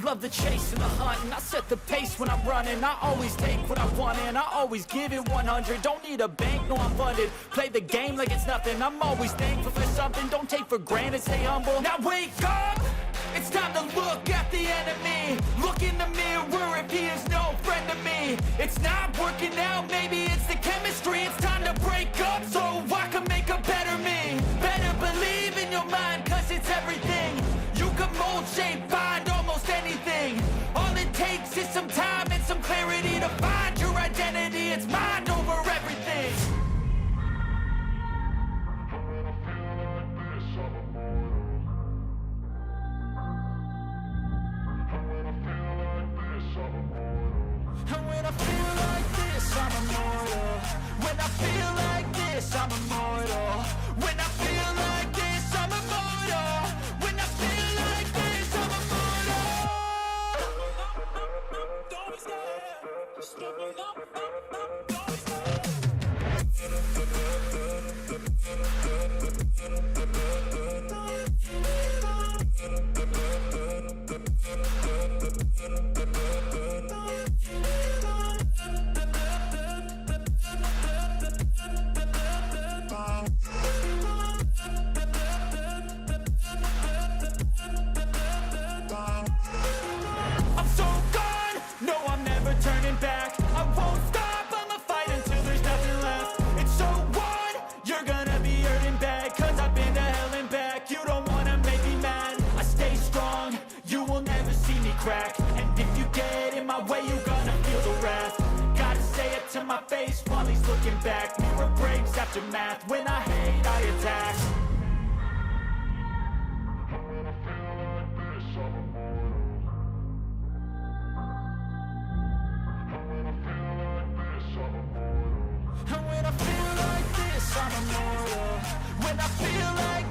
love the chase and the hunt, and I set the pace when I'm running. I always take what I want and I always give it 100. Don't need a bank, no I'm funded. Play the game like it's nothing. I'm always thankful for something. Don't take for granted, stay humble. Now wake up! It's time to look at the enemy. Look in the mirror if he is no friend to me. It's not working out, maybe it's the chemistry. It's time to break up so I can make a better me. Better believe in your mind, cause it's everything. You can mold, shape, find almost anything. All it takes is some time and some clarity to find your identity. It's mind over everything. And when I feel like this, I'm immortal. When I feel like this, I'm immortal. When I feel like this, I'm immortal. When I feel like this, I'm immortal. Don't be scared. Step it up, don't be scared. I'm so gone, no I'm never turning back. I won't stop, I'ma fight until there's nothing left. It's so on, you're gonna be hurting bad, cause I've been to hell and back. You don't wanna make me mad, I stay strong, you will never see me crack. And if you get in my way, you're gonna feel the wrath. Gotta say it to my face while he's looking back. Mirror breaks after math, when I hate I attack. And when I feel like this, I'm immortal. When I feel like